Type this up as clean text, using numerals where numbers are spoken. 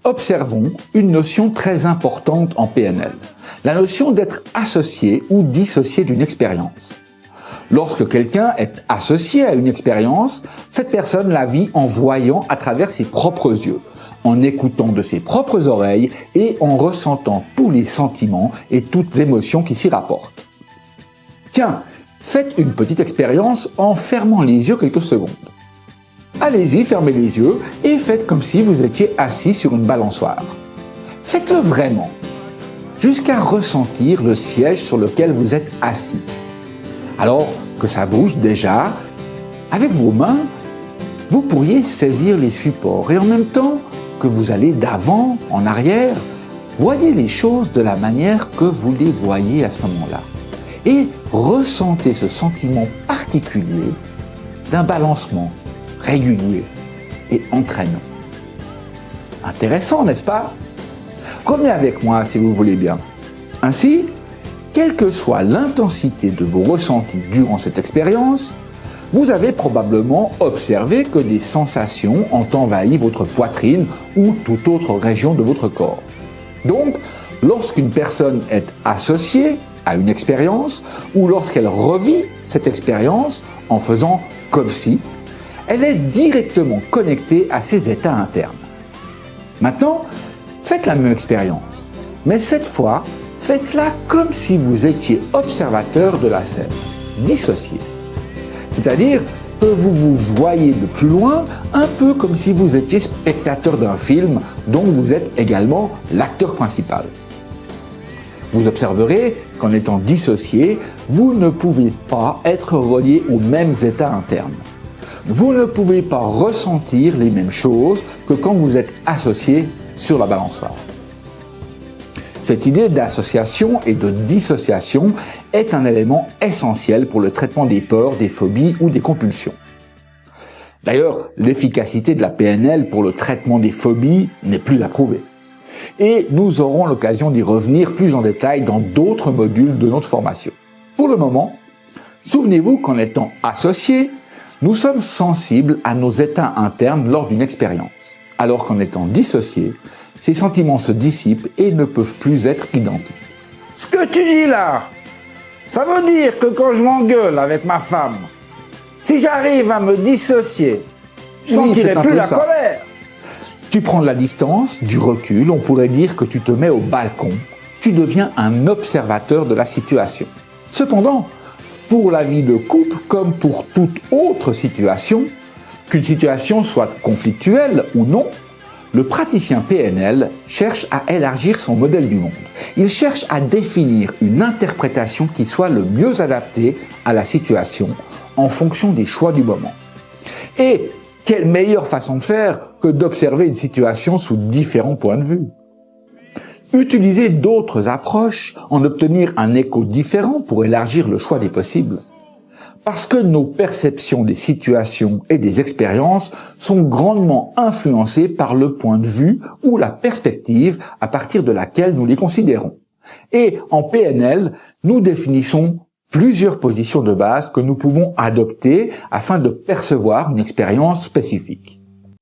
Observons une notion très importante en PNL, la notion d'être associé ou dissocié d'une expérience. Lorsque quelqu'un est associé à une expérience, cette personne la vit en voyant à travers ses propres yeux, en écoutant de ses propres oreilles et en ressentant tous les sentiments et toutes les émotions qui s'y rapportent. Tiens, faites une petite expérience en fermant les yeux quelques secondes. Allez-y, fermez les yeux et faites comme si vous étiez assis sur une balançoire. Faites-le vraiment, jusqu'à ressentir le siège sur lequel vous êtes assis. Alors que ça bouge déjà, avec vos mains, vous pourriez saisir les supports et en même temps que vous allez d'avant en arrière, voyez les choses de la manière que vous les voyez à ce moment-là. Et ressentez ce sentiment particulier d'un balancement régulier et entraînant. Intéressant, n'est-ce pas? Revenez avec moi si vous voulez bien. Ainsi, quelle que soit l'intensité de vos ressentis durant cette expérience, vous avez probablement observé que des sensations ont envahi votre poitrine ou toute autre région de votre corps. Donc, lorsqu'une personne est associée à une expérience ou lorsqu'elle revit cette expérience en faisant comme si, elle est directement connectée à ses états internes. Maintenant, faites la même expérience, mais cette fois, faites-la comme si vous étiez observateur de la scène, dissocié. C'est-à-dire que vous vous voyez de plus loin, un peu comme si vous étiez spectateur d'un film dont vous êtes également l'acteur principal. Vous observerez qu'en étant dissocié, vous ne pouvez pas être relié aux mêmes états internes. Vous ne pouvez pas ressentir les mêmes choses que quand vous êtes associé sur la balançoire. Cette idée d'association et de dissociation est un élément essentiel pour le traitement des peurs, des phobies ou des compulsions. D'ailleurs, l'efficacité de la PNL pour le traitement des phobies n'est plus à prouver. Et nous aurons l'occasion d'y revenir plus en détail dans d'autres modules de notre formation. Pour le moment, souvenez-vous qu'en étant associés, nous sommes sensibles à nos états internes lors d'une expérience, alors qu'en étant dissociés, ces sentiments se dissipent et ne peuvent plus être identiques. Ce que tu dis là, ça veut dire que quand je m'engueule avec ma femme, si j'arrive à me dissocier, je sentirai plus la colère. Tu prends de la distance, du recul, on pourrait dire que tu te mets au balcon, tu deviens un observateur de la situation. Cependant, pour la vie de couple comme pour toute autre situation, qu'une situation soit conflictuelle ou non, le praticien PNL cherche à élargir son modèle du monde. Il cherche à définir une interprétation qui soit le mieux adaptée à la situation en fonction des choix du moment. Et quelle meilleure façon de faire que d'observer une situation sous différents points de vue? Utiliser d'autres approches, en obtenir un écho différent pour élargir le choix des possibles. Parce que nos perceptions des situations et des expériences sont grandement influencées par le point de vue ou la perspective à partir de laquelle nous les considérons. Et en PNL, nous définissons plusieurs positions de base que nous pouvons adopter afin de percevoir une expérience spécifique.